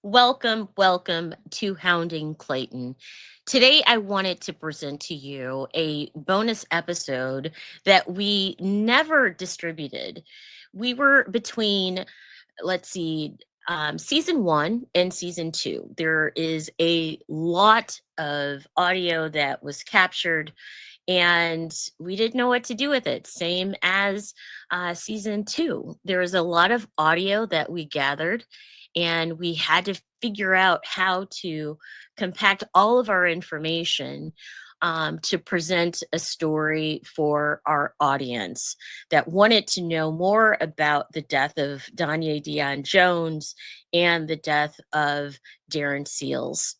Welcome to Hounding Clayton. Today, I wanted to present to you a bonus episode that we never distributed. We were between, let's see, season one and season two. There is a lot of audio that was captured, and we didn't know what to do with it. Same as season two. There was a lot of audio that we gathered, and we had to figure out how to compact all of our information to present a story for our audience that wanted to know more about the death of Danya Dion Jones and the death of Darren Seals.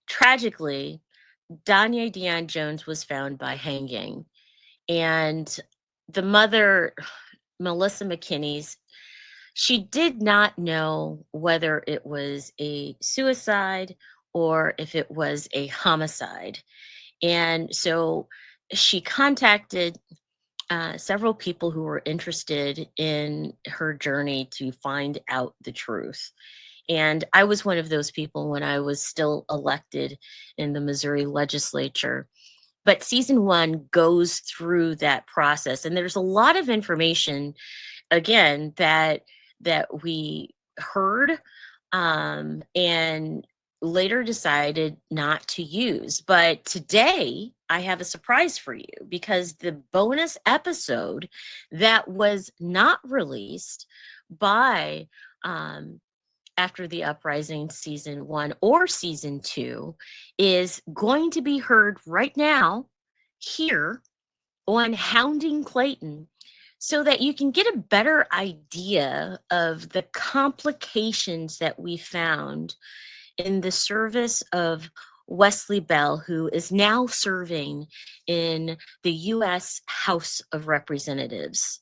Tragically, Danya Dion Jones was found by hanging, and the mother, Melissa McKinney's, she did not know whether it was a suicide or if it was a homicide. And so she contacted several people who were interested in her journey to find out the truth. And I was one of those people when I was still elected in the Missouri legislature. But season one goes through that process, and there's a lot of information again that we heard and later decided not to use. But today I have a surprise for you because the bonus episode that was not released by after the Uprising season one or season two is going to be heard right now here on Hounding Clayton so that you can get a better idea of the complications that we found in the service of Wesley Bell, who is now serving in the U.S. House of Representatives.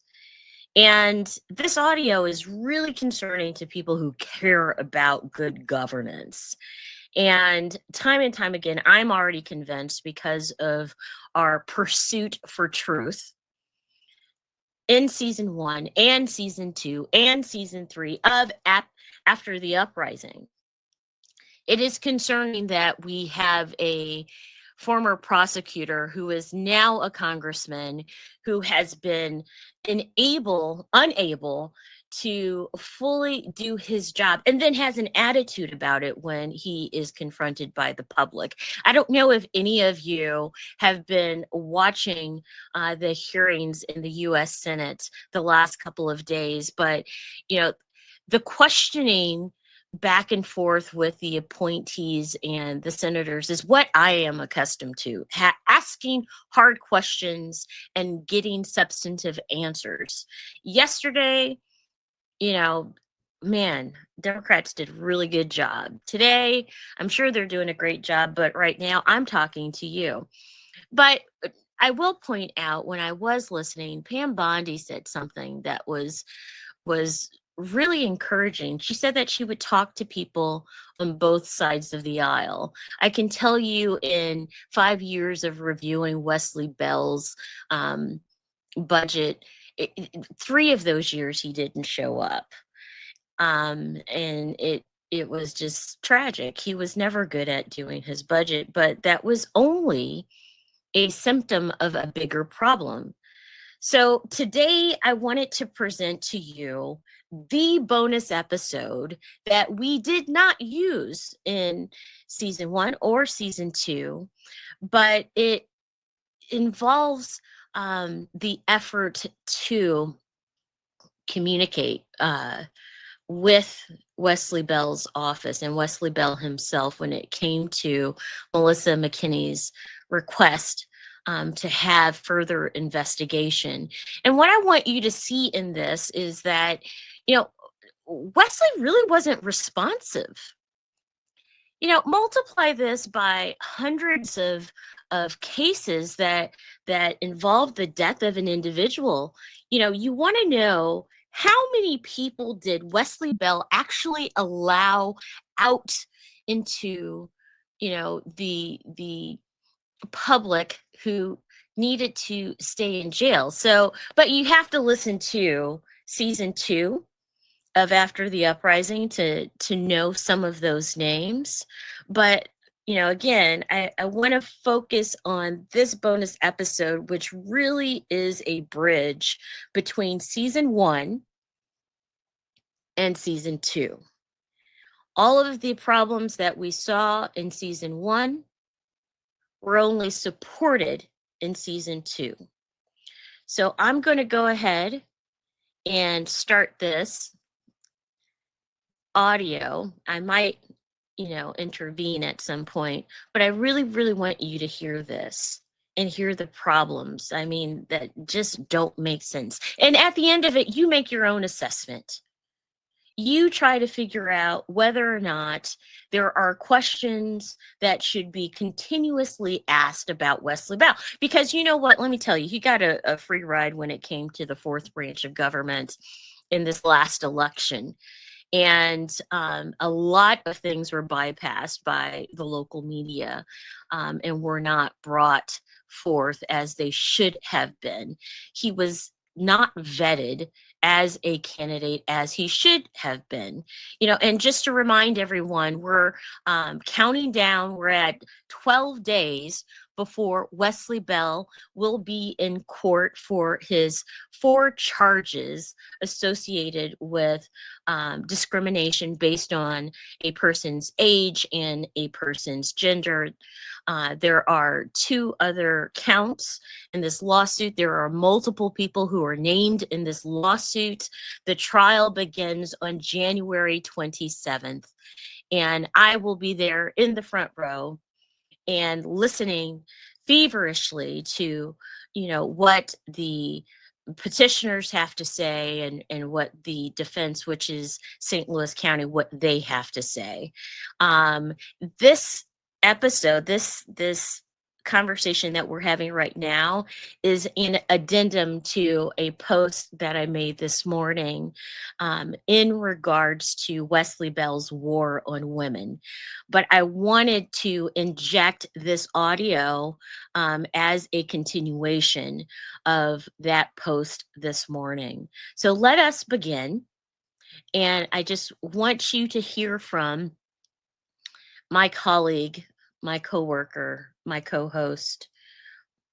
And this audio is really concerning to people who care about good governance. And time again, I'm already convinced because of our pursuit for truth in season one and season two and season three of After the Uprising. It is concerning that we have a former prosecutor who is now a congressman who has been unable to fully do his job and then has an attitude about it when he is confronted by the public. I don't know if any of you have been watching the hearings in the U.S. Senate the last couple of days, but the questioning back and forth with the appointees and the senators is what I am accustomed to, asking hard questions and getting substantive answers. Yesterday, man, Democrats did a really good job. Today, I'm sure they're doing a great job, but right now I'm talking to you. But I will point out when I was listening, Pam Bondi said something that was really encouraging. She said that she would talk to people on both sides of the aisle. I can tell you in 5 years of reviewing Wesley Bell's budget, 3 of those years he didn't show up. And it was just tragic. He was never good at doing his budget, but that was only a symptom of a bigger problem. So today I wanted to present to you the bonus episode that we did not use in season one or season two, but it involves the effort to communicate with Wesley Bell's office and Wesley Bell himself when it came to Melissa McKinney's request to have further investigation. And what I want you to see in this is that, Wesley really wasn't responsive. Multiply this by hundreds of cases that involve the death of an individual. You want to know how many people did Wesley Bell actually allow out into, the public who needed to stay in jail. So, but you have to listen to season two of After the Uprising to know some of those names. But again, I want to focus on this bonus episode, which really is a bridge between season 1 and season 2. All of the problems that we saw in season 1 were only supported in season 2. So I'm going to go ahead and start this audio. I might, intervene at some point, but I really, really want you to hear this and hear the problems. I mean, that just don't make sense. And at the end of it, you make your own assessment. You try to figure out whether or not there are questions that should be continuously asked about Wesley Bell. Because you know what? Let me tell you, he got a free ride when it came to the fourth branch of government in this last election. And a lot of things were bypassed by the local media and were not brought forth as they should have been. He was not vetted as a candidate as he should have been. And just to remind everyone, we're counting down. We're at 12 days before Wesley Bell will be in court for his 4 charges associated with discrimination based on a person's age and a person's gender. There are 2 other counts in this lawsuit. There are multiple people who are named in this lawsuit. The trial begins on January 27th, and I will be there in the front row and listening feverishly to, what the petitioners have to say and what the defense, which is St. Louis County, what they have to say. This episode, this conversation that we're having right now is an addendum to a post that I made this morning in regards to Wesley Bell's war on women. But I wanted to inject this audio as a continuation of that post this morning. So let us begin. And I just want you to hear from my colleague, my coworker, my co-host,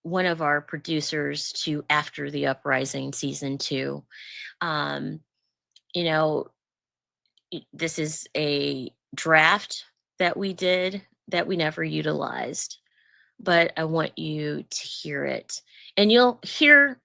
one of our producers to After the Uprising season 2. This is a draft that we did that we never utilized, but I want you to hear it. And you'll hear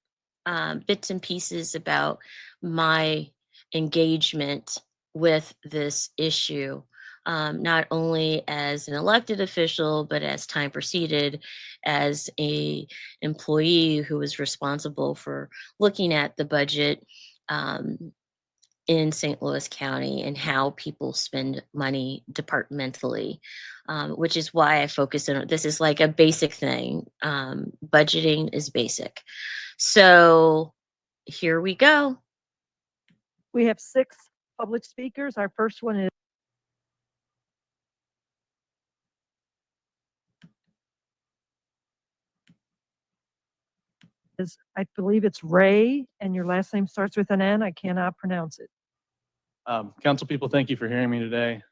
bits and pieces about my engagement with this issue, not only as an elected official, but as time proceeded, as a employee who was responsible for looking at the budget in St. Louis County and how people spend money departmentally, which is why I focus on this. Is like a basic thing. Budgeting is basic. So here we go. We have 6 public speakers. Our first one is, I believe it's Ray, and your last name starts with an N. I cannot pronounce it. Council people, thank you for hearing me today.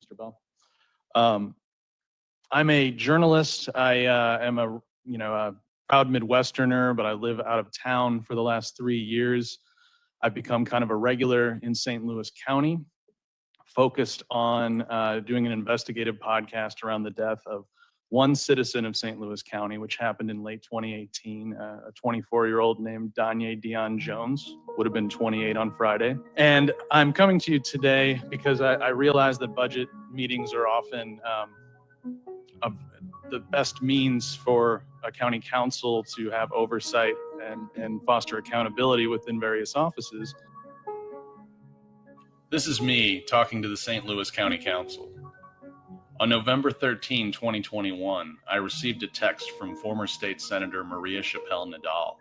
Mr. Bell. I'm a journalist. I am a proud Midwesterner, but I live out of town for the last 3 years. I've become kind of a regular in St. Louis County, focused on doing an investigative podcast around the death of one citizen of St. Louis County, which happened in late 2018, a 24-year-old named Danye Dion Jones, would have been 28 on Friday. And I'm coming to you today because I realize that budget meetings are often the best means for a county council to have oversight and foster accountability within various offices. This is me talking to the St. Louis County Council. On November 13, 2021, I received a text from former State Senator Maria Chappelle Nadal.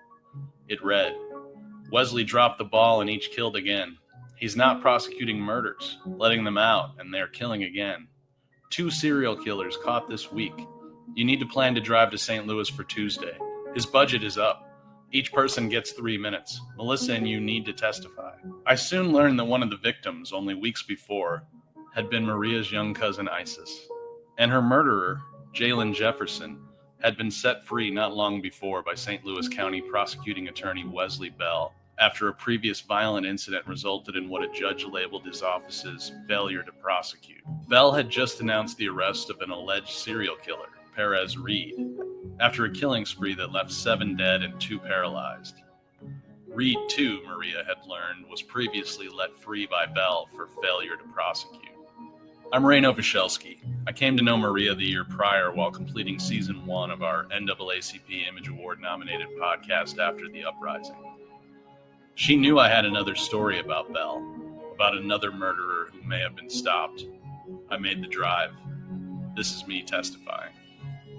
It read, "Wesley dropped the ball and each killed again. He's not prosecuting murders, letting them out, and they're killing again. 2 serial killers caught this week. You need to plan to drive to St. Louis for Tuesday. His budget is up. Each person gets 3 minutes. Melissa and you need to testify. I soon learned that one of the victims, only weeks before, had been Maria's young cousin Isis. And her murderer, Jalen Jefferson, had been set free not long before by St. Louis County prosecuting attorney Wesley Bell after a previous violent incident resulted in what a judge labeled his office's failure to prosecute. Bell had just announced the arrest of an alleged serial killer, Perez Reed, after a killing spree that left 7 dead and 2 paralyzed. Reed, too, Maria had learned, was previously let free by Bell for failure to prosecute. I'm Ray Novoselsky. I came to know Maria the year prior while completing season 1 of our NAACP Image Award nominated podcast After the Uprising. She knew I had another story about Bell, about another murderer who may have been stopped. I made the drive. This is me testifying.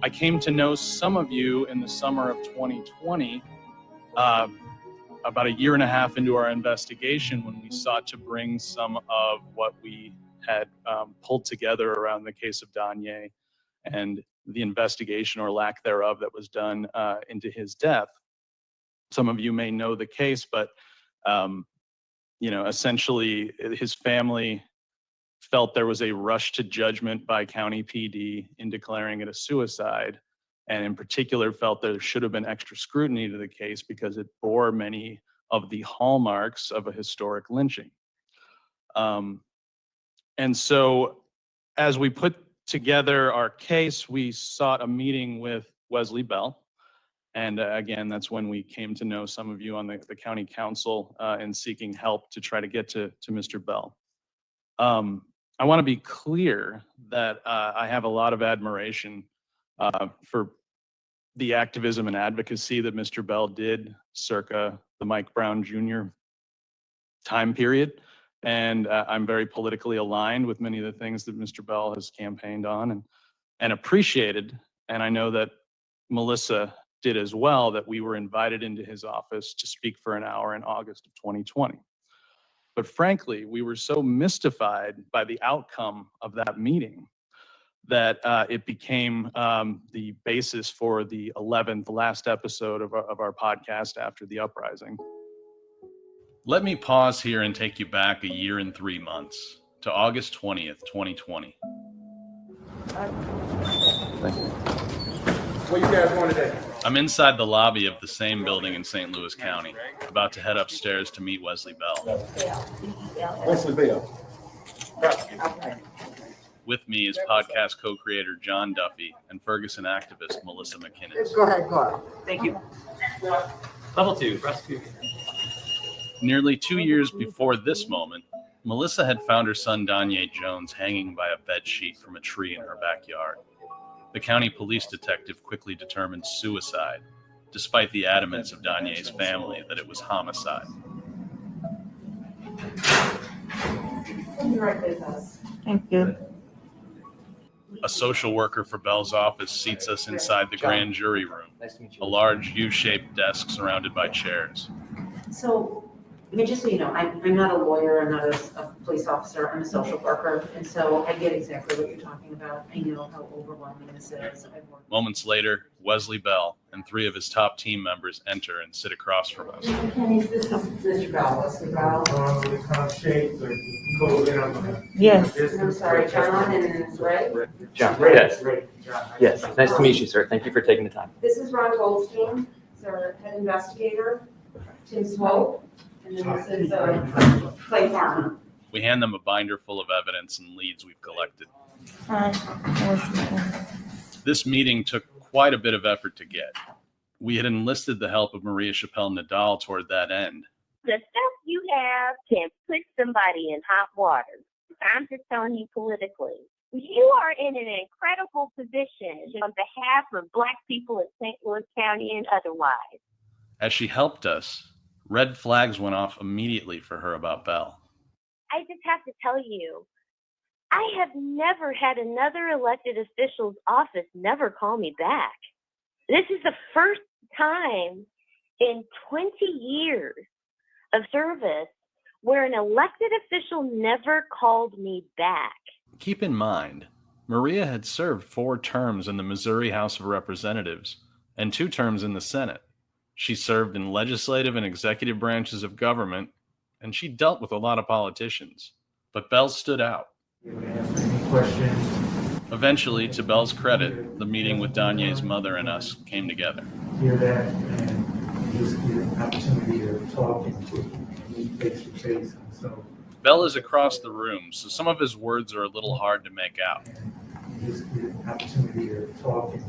I came to know some of you in the summer of 2020, about a year and a half into our investigation, when we sought to bring some of what we had pulled together around the case of Danye and the investigation or lack thereof that was done into his death. Some of you may know the case, but essentially his family felt there was a rush to judgment by County PD in declaring it a suicide, and in particular felt there should have been extra scrutiny to the case because it bore many of the hallmarks of a historic lynching. And so as we put together our case, we sought a meeting with Wesley Bell. And again, that's when we came to know some of you on the county council in seeking help to try to get to Mr. Bell. I want to be clear that I have a lot of admiration for the activism and advocacy that Mr. Bell did circa the Mike Brown Jr. time period. And I'm very politically aligned with many of the things that Mr. Bell has campaigned on and appreciated. And I know that Melissa did as well, that we were invited into his office to speak for an hour in August of 2020. But frankly, we were so mystified by the outcome of that meeting that it became the basis for the 11th, last episode of our podcast After the Uprising. Let me pause here and take you back a year and 3 months to August 20th, 2020. Thank you. Where you guys going today? I'm inside the lobby of the same building in St. Louis County, about to head upstairs to meet Wesley Bell. Wesley Bell. With me is podcast co-creator John Duffy and Ferguson activist Melissa McKinnon. Go ahead. Thank you. Level 2, prosecution. Nearly 2 years before this moment, Melissa had found her son Danye Jones hanging by a bed sheet from a tree in her backyard. The county police detective quickly determined suicide, despite the adamance of Danye's family that it was homicide. Thank you. A social worker for Bell's office seats us inside the grand jury room, a large U-shaped desk surrounded by chairs. So, I mean, just so you know, I'm not a lawyer, I'm not a police officer, I'm a social worker, and so I get exactly what you're talking about. I know how overwhelming this is. Moments later, Wesley Bell and 3 of his top team members enter and sit across from us. This is Mr. Bell, Wesley Bell. Yes. I'm sorry, John and Ray. John, yes. Yes, nice to meet you, sir. Thank you for taking the time. This is Ron Goldstein, he's our head investigator. Tim Swope, and then this is Clay Farmer. We hand them a binder full of evidence and leads we've collected. This meeting took quite a bit of effort to get. We had enlisted the help of Maria Chappelle Nadal toward that end. The stuff you have can put somebody in hot water. I'm just telling you politically. You are in an incredible position on behalf of Black people in St. Louis County and otherwise. As she helped us, red flags went off immediately for her about Bell. I just have to tell you, I have never had another elected official's office never call me back. This is the first time in 20 years of service where an elected official never called me back. Keep in mind, Maria had served 4 terms in the Missouri House of Representatives and 2 terms in the Senate. She served in legislative and executive branches of government, and she dealt with a lot of politicians. But Belle stood out. Eventually, to Belle's credit, the meeting with Danye's mother and us came together. Hear that and just get an opportunity to talk and meet face to face. And so Belle is across the room, so some of his words are a little hard to make out. and just get an opportunity to talk and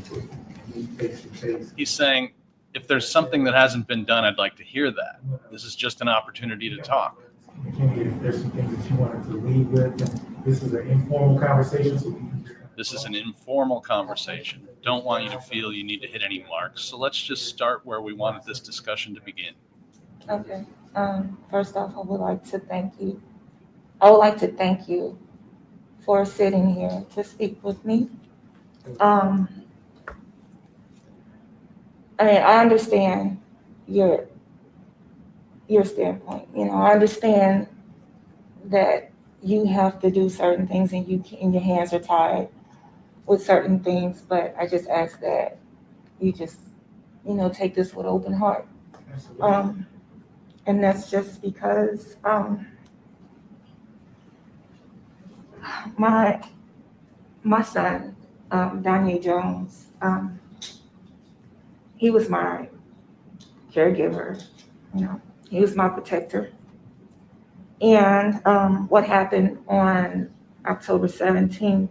meet face to face. He's saying, if there's something that hasn't been done, I'd like to hear that. This is just an opportunity to talk. McKinney, if there's some things that you wanted to lead with, and this is an informal conversation, so we can just This is an informal conversation. Don't want you to feel you need to hit any marks. So let's just start where we wanted this discussion to begin. Okay. First off, I would like to thank you. I would like to thank you for sitting here to speak with me. I understand your standpoint. I understand that you have to do certain things and your hands are tied with certain things, but I just ask that you just, take this with open heart. And that's just because my son, Danye Jones, he was my caregiver, he was my protector. And what happened on October 17th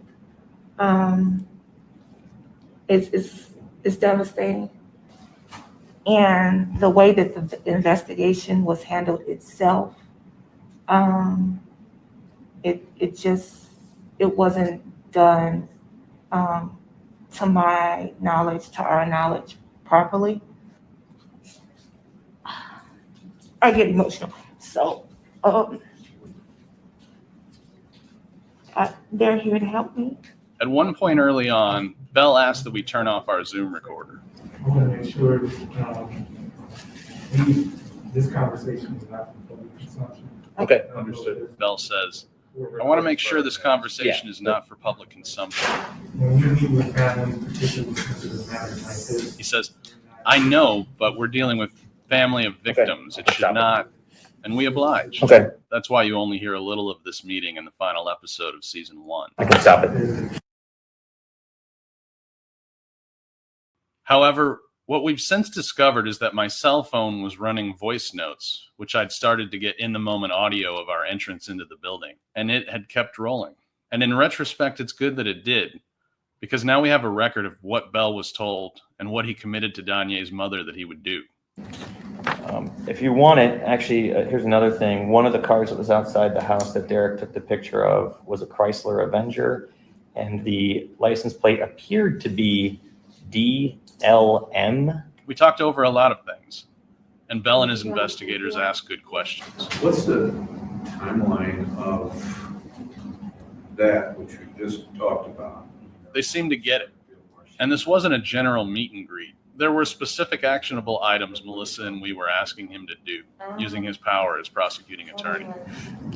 is devastating. And the way that the investigation was handled itself, it wasn't done to my knowledge, to our knowledge properly. I get emotional. So they're here to help me. At one point early on, Belle asked that we turn off our Zoom recorder. I want to make sure this conversation is not for public consumption. Okay. Understood. Belle says, I want to make sure this conversation is not for public consumption. When you meet with family, particularly sensitive matters like this. He says, I know, but we're dealing with family of victims. It should not, and we oblige. Okay. That's why you only hear a little of this meeting in the final episode of season 1. I can stop it. However, what we've since discovered is that my cell phone was running voice notes, which I'd started to get in-the-moment audio of our entrance into the building, and it had kept rolling. And in retrospect, it's good that it did, because now we have a record of what Belle was told and what he committed to Danye's mother that he would do. If you want it, actually, here's another thing. One of the cars that was outside the house that Derek took the picture of was a Chrysler Avenger, and the license plate appeared to be DLM. We talked over a lot of things, and Belle and his investigators asked good questions. What's the timeline of that, which we just talked about? They seemed to get it, and this wasn't a general meet and greet. There were specific actionable items Melissa and we were asking him to do, using his power as prosecuting attorney.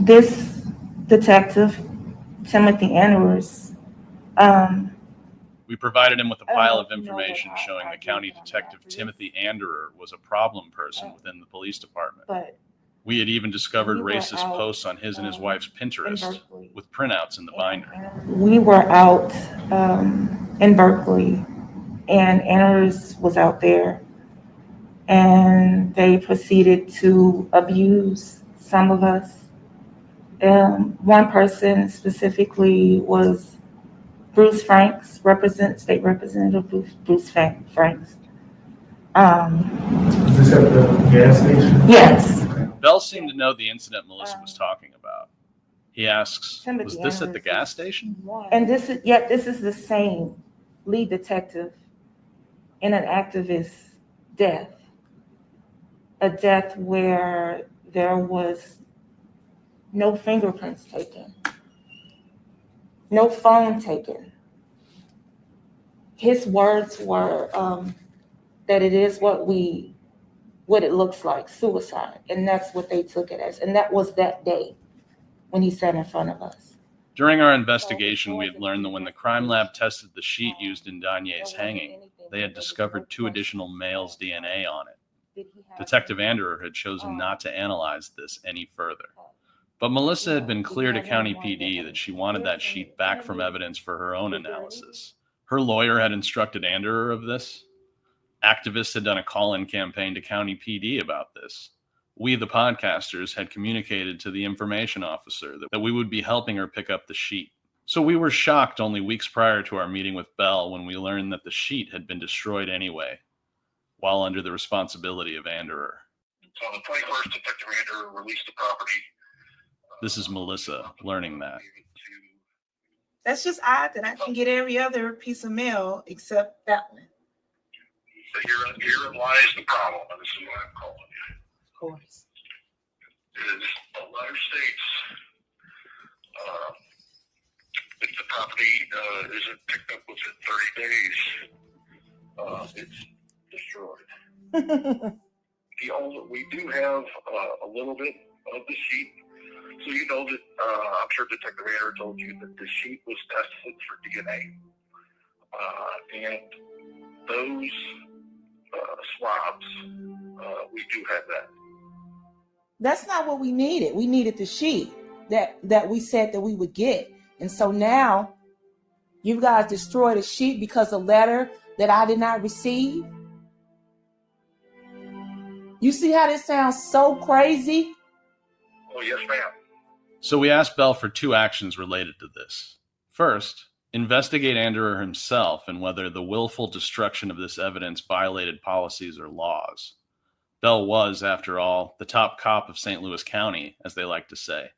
This detective, Timothy Andrews, we provided him with a pile of information showing that County Detective Timothy Anderer was a problem person within the police department. but We had even discovered we were racist out, posts on his and his wife's in Pinterest Berkeley. with printouts in the binder. We were out in Berkeley, and Andrews was out there, and they proceeded to abuse some of us. One person specifically was Bruce Franks, State Representative Bruce Franks. Is this at the gas station? Yes. Belle seemed to know the incident Melissa was talking about. He asks, Timothy was this at the Andrews gas is- station? And this is the same lead detective in an activist's death. A death where there was no fingerprints taken, no phone taken. His words were that it is what it looks like, suicide. And that's what they took it as. And that was that day when he sat in front of us. During our investigation, we had learned that when the crime lab tested the sheet used in Danye's hanging, they had discovered 2 additional males' DNA on it. Detective Anderer had chosen not to analyze this any further. But Melissa had been clear to County PD that she wanted that sheet back from evidence for her own analysis. Her lawyer had instructed Anderer of this. Activists had done a call-in campaign to County PD about this. We, the podcasters, had communicated to the information officer that we would be helping her pick up the sheet. So we were shocked only weeks prior to our meeting with Bell when we learned that the sheet had been destroyed anyway, while under the responsibility of Anderer. So on the 21st, Detective Anderer released the property. This is Melissa learning that. That's just odd that I can get every other piece of mail except that one. So herein lies the problem, and this is what I'm calling it. Of course. Is the letter states if the property isn't picked up within 30 days, it's destroyed. We do have a little bit of the sheet. So you know that I'm sure Detective Anderer told you that the sheet was tested for DNA. And those swabs, we do have that. That's not what we needed. We needed the sheet that we said that we would get. And so now you guys destroyed a sheet because a letter that I did not receive. You see how this sounds so crazy? Oh, yes, ma'am. So we asked Bell for two actions related to this. First, investigate Anderer himself and whether the willful destruction of this evidence violated policies or laws. Bell was, after all, the top cop of St. Louis County, as they like to say.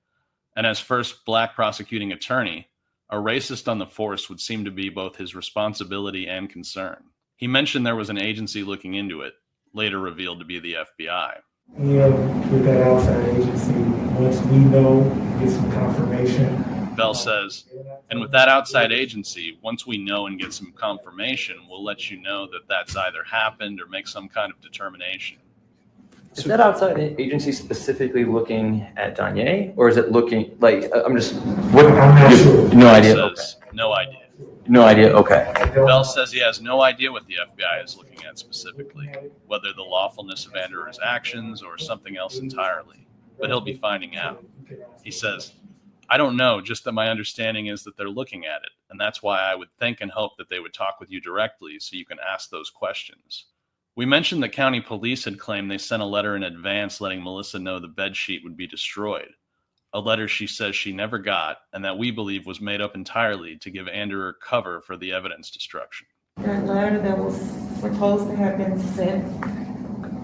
And as first black prosecuting attorney, a racist on the force would seem to be both his responsibility and concern. He mentioned there was an agency looking into it, later revealed to be the FBI. And with that outside agency, once we know, get some confirmation. Bell says, and with that outside agency, once we know and get some confirmation, we'll let you know that that's either happened or make some kind of determination. Is that outside agency specifically looking at Danye, or is it looking like I'm just? What? I'm not sure. No idea. Says, no idea. No idea. Okay. Bell says he has no idea what the FBI is looking at specifically, whether the lawfulness of Anderer's actions or something else entirely. But he'll be finding out. He says, I don't know, just that my understanding is that they're looking at it, and that's why I would think and hope that they would talk with you directly so you can ask those questions. We mentioned that county police had claimed they sent a letter in advance letting Melissa know the bed sheet would be destroyed. A letter she says she never got, and that we believe was made up entirely to give Anderer cover for the evidence destruction. That letter that was supposed to have been sent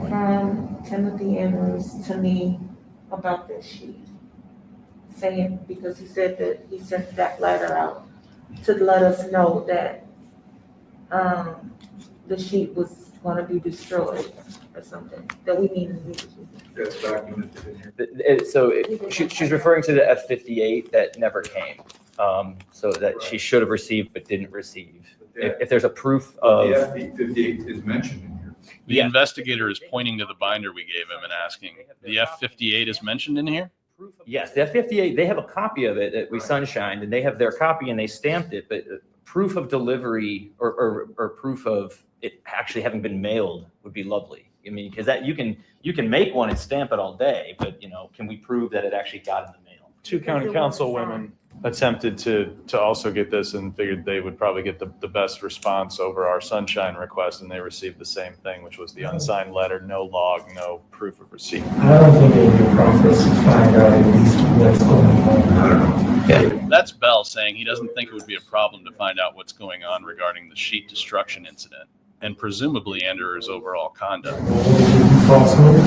from Timothy Andrews to me about this sheet. Saying, because he said that he sent that letter out to let us know that the sheet was going to be destroyed or something, that we needed to do. That's documented in here. So she's referring to the F-58 that never came. So that she should have received but didn't receive. If there's a proof of... The F-58 is mentioned in here. The investigator is pointing to the binder we gave him and asking, the F-58 is mentioned in here? Yes, the F-58, they have a copy of it that we sunshined, and they have their copy and they stamped it, but proof of delivery or proof of it actually having been mailed would be lovely. I mean, because that you can make one and stamp it all day, but can we prove that it actually got in the mail? Two county council women attempted to also get this and figured they would probably get the best response over our sunshine request, and they received the same thing, which was the unsigned letter, no log, no proof of receipt. I don't think it would be a problem for us to find out at least what's going on. I don't know. Yeah. That's Bell saying he doesn't think it would be a problem to find out what's going on regarding the sheet destruction incident, and presumably Anderer's overall conduct. Falsehood.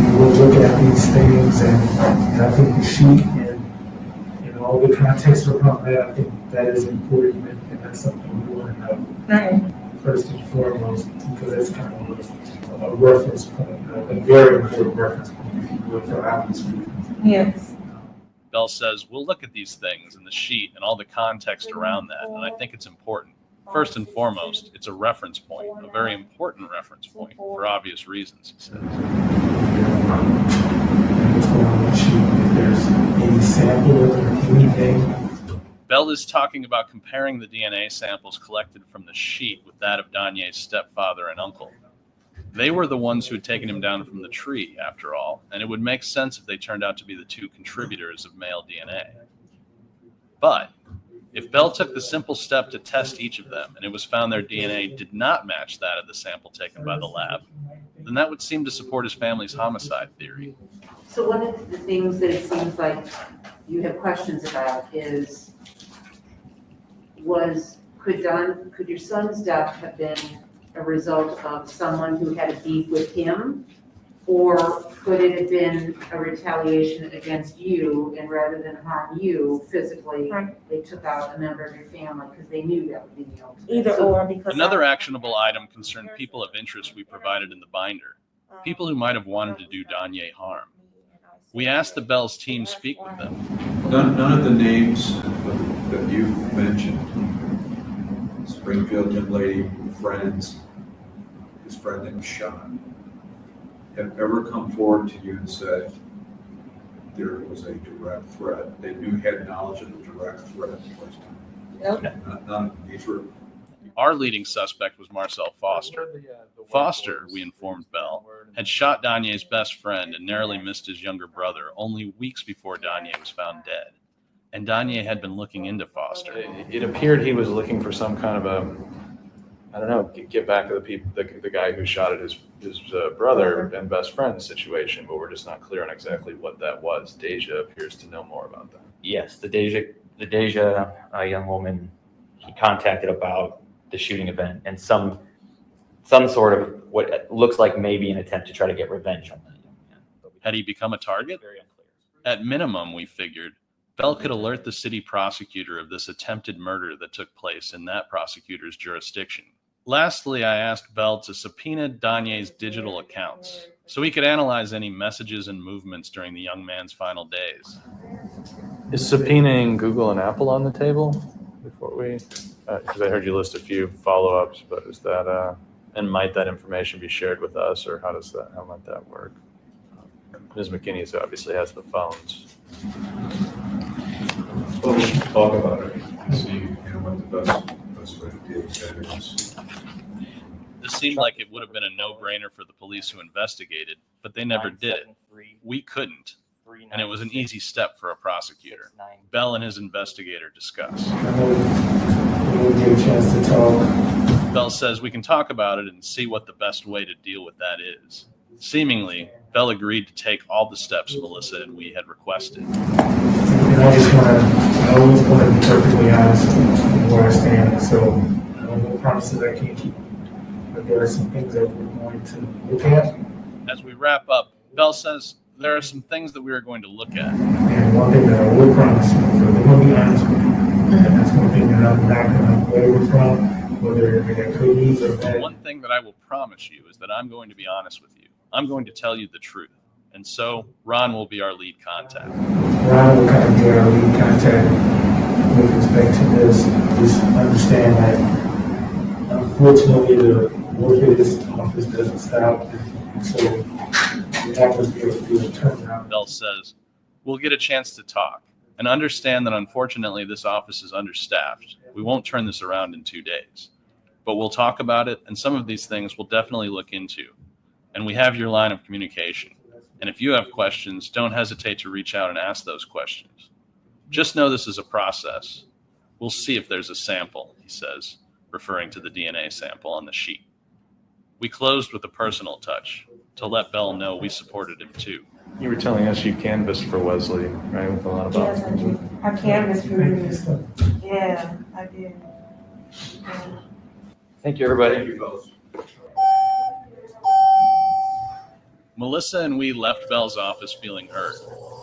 We will look at these things, and I think the sheet and all the context around that, I think that is important, and that's something we want to know. Right. First and foremost, because that's kind of a reference point, a very important reference point, if you will, for obvious reasons. Yes. Bell says, we'll look at these things in the sheet and all the context around that, and I think it's important. First and foremost, it's a reference point, a very important reference point, for obvious reasons, he says. If there's any sample or anything. Bell is talking about comparing the DNA samples collected from the sheet with that of Danye's stepfather and uncle. They were the ones who had taken him down from the tree, after all, and it would make sense if they turned out to be the two contributors of male DNA. But if Bell took the simple step to test each of them, and it was found their DNA did not match that of the sample taken by the lab, then that would seem to support his family's homicide theory. So one of the things that it seems like you have questions about is, could your son's death have been a result of someone who had a beef with him? Or could it have been a retaliation against you, and rather than harm you physically, they took out a member of your family because they knew that would be the ultimate? Either or, because Another actionable item concerned people of interest we provided in the binder, people who might have wanted to do Danye harm. We asked the Bell's team speak with them. None of the names that you mentioned, Springfield young lady, friends, his friend that was shot, have ever come forward to you and said there was a direct threat? They had knowledge of the direct threat towards them. Nope. None of these were. Our leading suspect was Marcel Foster. Foster, we informed Bell, had shot Danye's best friend and narrowly missed his younger brother only weeks before Danye was found dead. And Danye had been looking into Foster. It appeared he was looking for some kind of get back to the people, the guy who shot at his brother and best friend situation, but we're just not clear on exactly what that was. Deja appears to know more about that. Yes, the Deja young woman, he contacted about the shooting event and some sort of what looks like maybe an attempt to try to get revenge on that young man. Had he become a target? Very unclear. At minimum, we figured, Bell could alert the city prosecutor of this attempted murder that took place in that prosecutor's jurisdiction. Lastly, I asked Bell to subpoena Danye's digital accounts so he could analyze any messages and movements during the young man's final days. Is subpoenaing Google and Apple on the table before we? Because I heard you list a few follow-ups, but is that and might that information be shared with us, or how might that work? Ms. McKinney obviously has the phones. Well, we should talk about it and see what the best way to deal with that is. This seemed like it would have been a no-brainer for the police who investigated, but they never did. We couldn't, and it was an easy step for a prosecutor. Bell and his investigator discuss. We'll get a chance to talk. Bell says we can talk about it and see what the best way to deal with that is. Seemingly, Bell agreed to take all the steps Melissa and we had requested. And I always want to be perfectly honest in where I stand, so no promises I can't keep. But there are some things that we're going to look at. As we wrap up, Bell says there are some things that we are going to look at. And one thing that I will promise you, so we're going to be honest with you, and that's one thing that I'm not going to waver from, whether it could be or bad. One thing that I will promise you is that I'm going to be honest with you. I'm going to tell you the truth. And so Ron will be our lead contact. Ron will kind of be our lead contact with respect to this. Just understand that unfortunately the work of this office doesn't stop. And so we have to be able to do a turnaround. Bell says, we'll get a chance to talk and understand that unfortunately this office is understaffed. We won't turn this around in 2 days, but we'll talk about it, and some of these things we'll definitely look into. And we have your line of communication. And if you have questions, don't hesitate to reach out and ask those questions. Just know this is a process. We'll see if there's a sample, he says, referring to the DNA sample on the sheet. We closed with a personal touch to let Bell know we supported him too. You were telling us you canvassed for Wesley, right? With a lot of Yes, I did. I canvassed for you. Yeah, I did. Yeah. Thank you, everybody. Thank you, fellas. Melissa and we left Bell's office feeling hurt,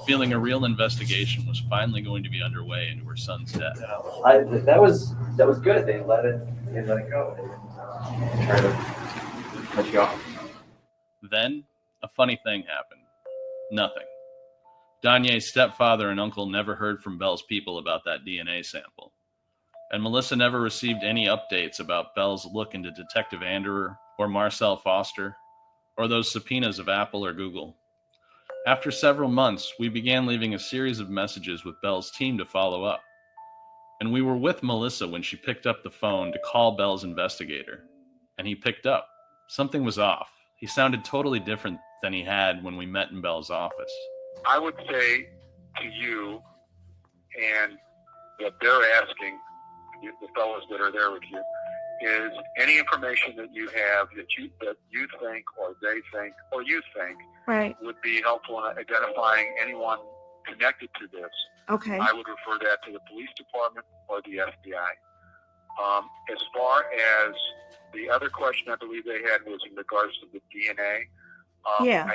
feeling a real investigation was finally going to be underway into her son's death. That was good. They let it go. Try to let you off. Then a funny thing happened. Nothing. Danye's stepfather and uncle never heard from Bell's people about that DNA sample. And Melissa never received any updates about Bell's look into Detective Anderer or Marcel Foster, or those subpoenas of Apple or Google. After several months, we began leaving a series of messages with Bell's team to follow up. And we were with Melissa when she picked up the phone to call Bell's investigator. And he picked up. Something was off. He sounded totally different than he had when we met in Bell's office. I would say to you, and that they're asking, the fellows that are there with you, is any information that you have that you think or they think or you think Right. would be helpful in identifying anyone connected to this. Okay. I would refer that to the police department or the FBI. As far as the other question I believe they had was in regards to the DNA. Yeah.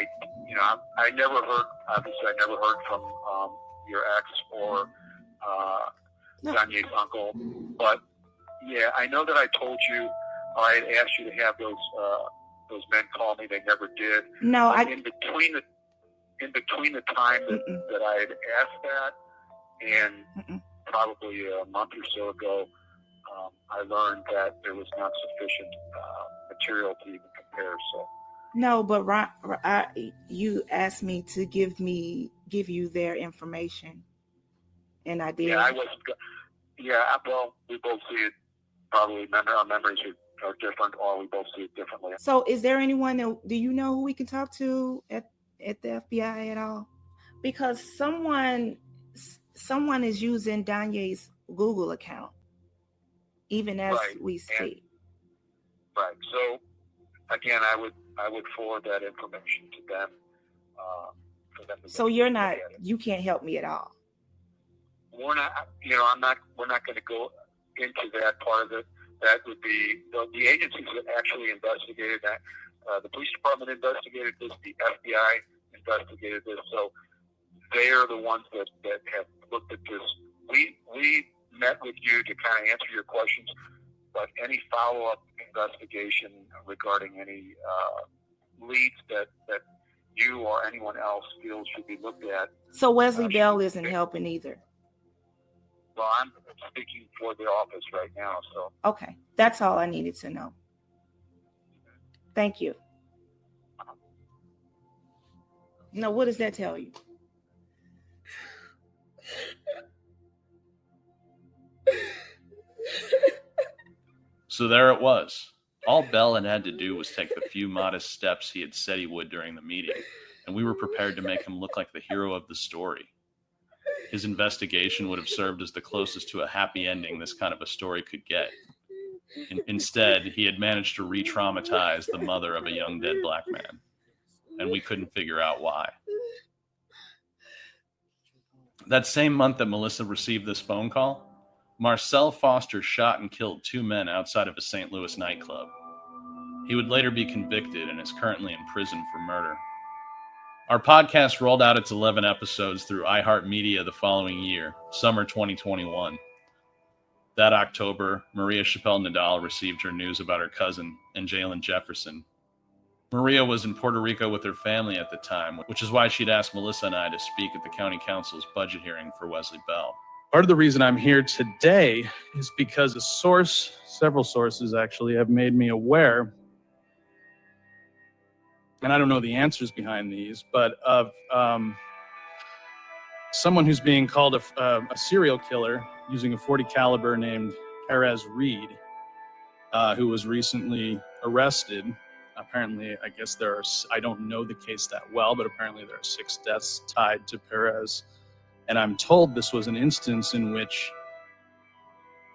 I never heard, obviously I never heard from your ex or No. Danye's uncle, but yeah, I know that I told you, I had asked you to have those men call me. They never did. No, But in between the time that I had asked that and probably a month or so ago, I learned that there was not sufficient material to even compare. So No, but you asked me to give you their information, and I did. yeah, I wasn't. Well, we both see it. Probably our memories are different, or we both see it differently. So, is there anyone do you know who we can talk to at the FBI at all? Because someone is using Danye's Google account, even as we speak. Right. So again, I would forward that information to them. For them to So you can't help me at all. We're not. We're not going to go into that part of it. That would be the agencies that actually investigated that. The police department investigated this. The FBI investigated this. So they are the ones that have looked at this. We met with you to kind of answer your questions, but any follow-up investigation regarding any leads that you or anyone else feels should be looked at. So Wesley Bell isn't helping either. Well, I'm speaking for the office right now, so. Okay, that's all I needed to know. Thank you. Now, what does that tell you? So there it was. All Bell had to do was take the few modest steps he had said he would during the meeting, and we were prepared to make him look like the hero of the story. His investigation would have served as the closest to a happy ending this kind of a story could get. Instead, he had managed to re-traumatize the mother of a young dead black man, and we couldn't figure out why. That same month that Melissa received this phone call, Marcel Foster shot and killed 2 men outside of a St. Louis nightclub. He would later be convicted and is currently in prison for murder. Our podcast rolled out its 11 episodes through iHeartMedia the following year, summer 2021. That October, Maria Chappelle Nadal received her news about her cousin and Jalen Jefferson. Maria was in Puerto Rico with her family at the time, which is why she'd asked Melissa and I to speak at the county council's budget hearing for Wesley Bell. Part of the reason I'm here today is because several sources actually, have made me aware, and I don't know the answers behind these, but of someone who's being called a serial killer using a .40 caliber named Perez Reed, who was recently arrested. Apparently, I guess I don't know the case that well, but apparently there are 6 deaths tied to Perez. And I'm told this was an instance in which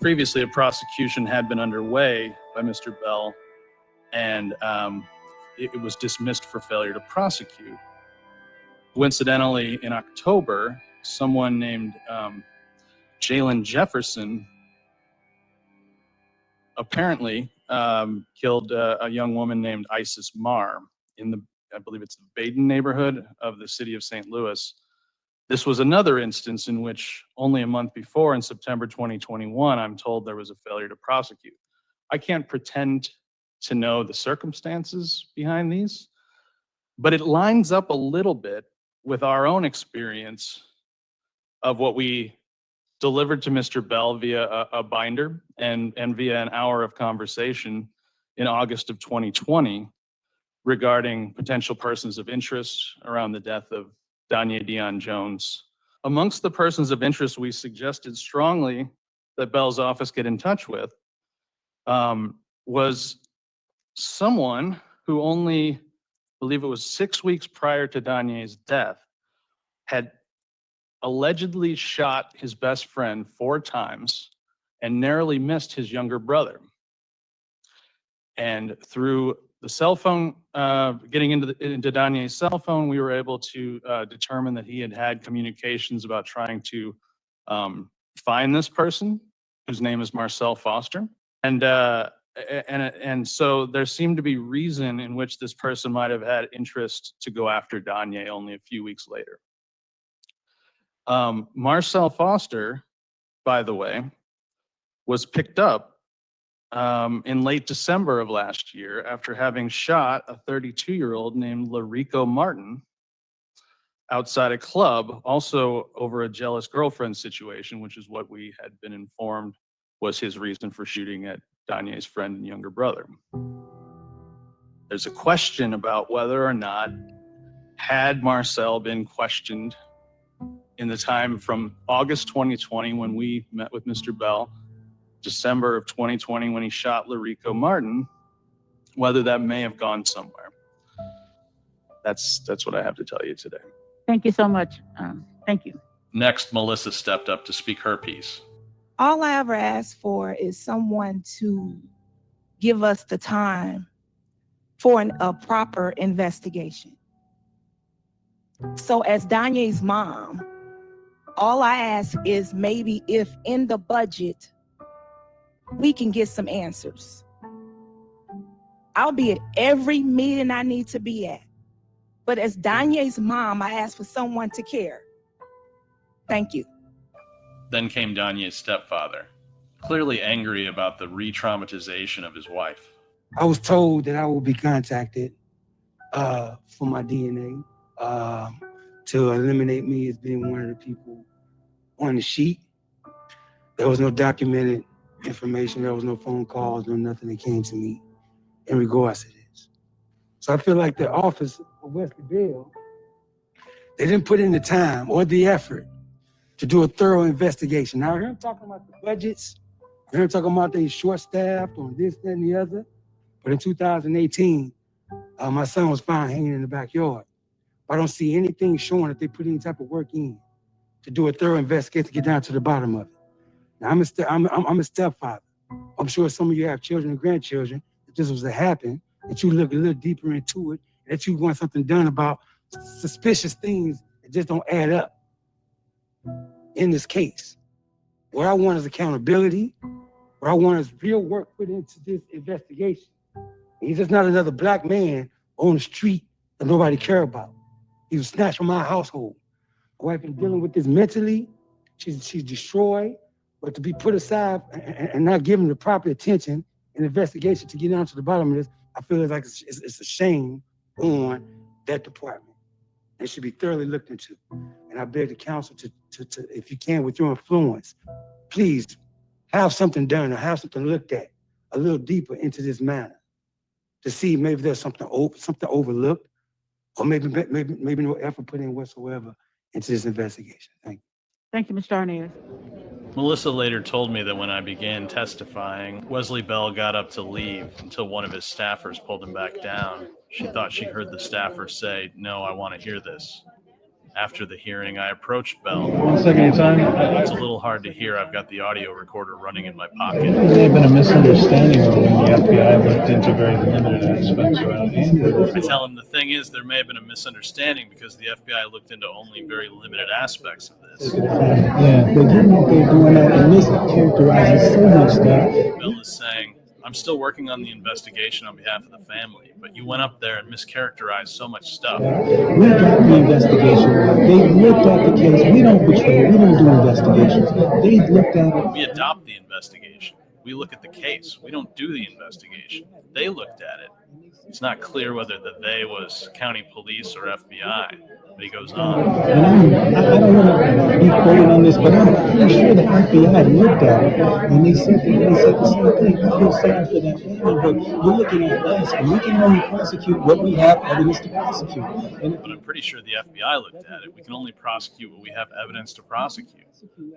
previously a prosecution had been underway by Mr. Bell, and it was dismissed for failure to prosecute. Coincidentally, in October, someone named Jalen Jefferson apparently killed a young woman named Isis Marr in I believe it's the Baden neighborhood of the city of St. Louis. This was another instance in which only a month before, in September 2021, I'm told there was a failure to prosecute. I can't pretend to know the circumstances behind these, but it lines up a little bit with our own experience of what we delivered to Mr. Bell via a binder and via an hour of conversation in August of 2020 regarding potential persons of interest around the death of Danye Dion Jones. Amongst the persons of interest we suggested strongly that Bell's office get in touch with was someone who only believe it was 6 weeks prior to Danye's death, had allegedly shot his best friend 4 times and narrowly missed his younger brother. And through the cell phone, getting into Danye's cell phone, we were able to determine that he had had communications about trying to find this person, whose name is Marcel Foster. And so there seemed to be reason in which this person might have had interest to go after Danye only a few weeks later. Marcel Foster, by the way, was picked up in late December of last year after having shot a 32-year-old named Larico Martin outside a club, also over a jealous girlfriend situation, which is what we had been informed was his reason for shooting at Danye's friend and younger brother. There's a question about whether or not, had Marcel been questioned in the time from August 2020 when we met with Mr. Bell, December of 2020 when he shot Larico Martin, whether that may have gone somewhere. That's what I have to tell you today. Thank you so much. Thank you. Next, Melissa stepped up to speak her piece. All I ever ask for is someone to give us the time for a proper investigation. So as Danye's mom, all I ask is maybe if in the budget, we can get some answers. I'll be at every meeting I need to be at. But as Danye's mom, I ask for someone to care. Thank you. Then came Danye's stepfather, clearly angry about the re-traumatization of his wife. I was told that I will be contacted for my DNA to eliminate me as being one of the people on the sheet. There was no documented information. There was no phone calls, no nothing that came to me in regards to this. So I feel like the office of Wesley Bell, they didn't put in the time or the effort to do a thorough investigation. Now I hear him talking about the budgets. I hear him talking about they short-staffed on this, that, and the other. But in 2018, my son was found hanging in the backyard. I don't see anything showing that they put any type of work in to do a thorough investigation to get down to the bottom of it. Now, I'm a stepfather. I'm sure some of you have children and grandchildren. If this was to happen, that you look a little deeper into it, that you want something done about suspicious things that just don't add up in this case. What I want is accountability. What I want is real work put into this investigation. He's just not another black man on the street that nobody care about. He was snatched from my household. My wife been dealing with this mentally. She's destroyed. But to be put aside and not given the proper attention and investigation to get down to the bottom of this, I feel like it's a shame on that department. It should be thoroughly looked into. And I beg the council to if you can, with your influence, please have something done or have something looked at a little deeper into this matter to see maybe there's something overlooked, or maybe no effort put in whatsoever into this investigation. Thank you. Thank you, Mr. Arnaz. Melissa later told me that when I began testifying, Wesley Bell got up to leave until one of his staffers pulled him back down. She thought she heard the staffer say, "No, I want to hear this." After the hearing, I approached Bell. 1 second, your time. It's a little hard to hear. I've got the audio recorder running in my pocket. There may have been a misunderstanding when the FBI looked into very limited aspects around it. I tell him the thing is, there may have been a misunderstanding because the FBI looked into only very limited aspects of this. Yeah, but you know they're doing that and mischaracterizing so much stuff. Bell is saying, "I'm still working on the investigation on behalf of the family, but you went up there and mischaracterized so much stuff." We got the investigation. They looked at the case. We don't patrol. We don't do investigations. They looked at it. We adopt the investigation. We look at the case. We don't do the investigation. They looked at it. It's not clear whether the they was county police or FBI, but he goes on. And I don't want to be quoted on this, but I'm pretty sure the FBI looked at it and they said the same thing. I feel sorry for that family, but you're looking at us, and we can only prosecute what we have evidence to prosecute. But I'm pretty sure the FBI looked at it. We can only prosecute what we have evidence to prosecute.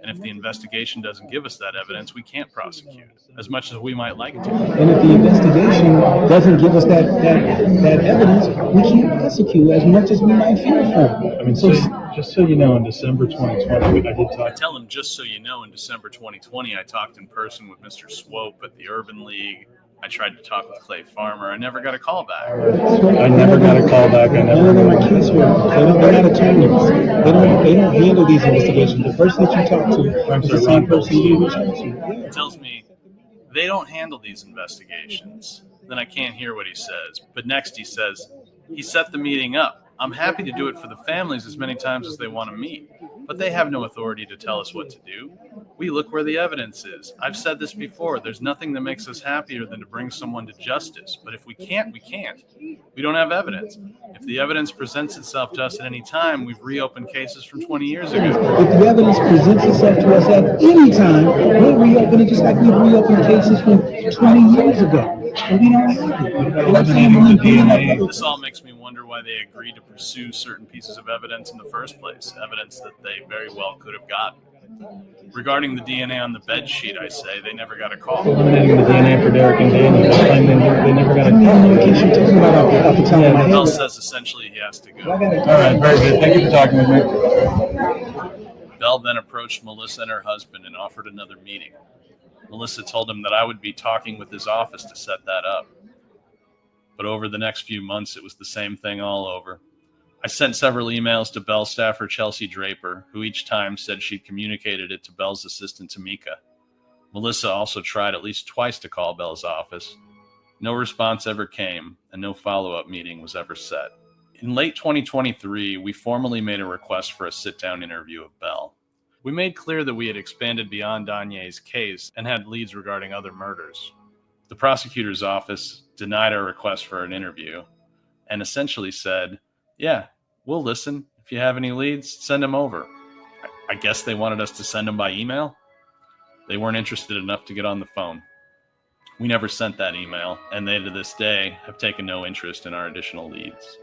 And if the investigation doesn't give us that evidence, we can't prosecute, as much as we might like to. And if the investigation doesn't give us that evidence, we can't prosecute as much as we might feel for. I mean, so just so you know, in December 2020, I did talk. Tell him, just so you know, in December 2020, I talked in person with Mr. Swope at the Urban League. I tried to talk with Clay Farmer. I never got a call back. I never got a call back. None of them are caseworkers. They're not attorneys. They don't handle these investigations. The person that you talk to is the same person you reach out to. He tells me they don't handle these investigations. Then I can't hear what he says. But next he says, he set the meeting up. I'm happy to do it for the families as many times as they want to meet, but they have no authority to tell us what to do. We look where the evidence is. I've said this before. There's nothing that makes us happier than to bring someone to justice. But if we can't, we can't. We don't have evidence. If the evidence presents itself to us at any time, we've reopened cases from 20 years ago. If the evidence presents itself to us at any time, we'll reopen it just like we reopened cases from 20 years ago. And we don't have it. This all makes me wonder why they agreed to pursue certain pieces of evidence in the first place, evidence that they very well could have gotten. Regarding the DNA on the bed sheet, I say they never got a call. Eliminating the DNA for Derek and Daniel, they never got a call. Bell says essentially he has to go. All right, very good. Thank you for talking with me. Bell then approached Melissa and her husband and offered another meeting. Melissa told him that I would be talking with his office to set that up. But over the next few months, it was the same thing all over. I sent several emails to Bell staffer Chelsea Draper, who each time said she'd communicated it to Bell's assistant Tamika. Melissa also tried at least twice to call Bell's office. No response ever came, and no follow-up meeting was ever set. In late 2023, we formally made a request for a sit-down interview of Bell. We made clear that we had expanded beyond Danye's case and had leads regarding other murders. The prosecutor's office denied our request for an interview and essentially said, yeah, we'll listen. If you have any leads, send them over. I guess they wanted us to send them by email. They weren't interested enough to get on the phone. We never sent that email, and they to this day have taken no interest in our additional leads.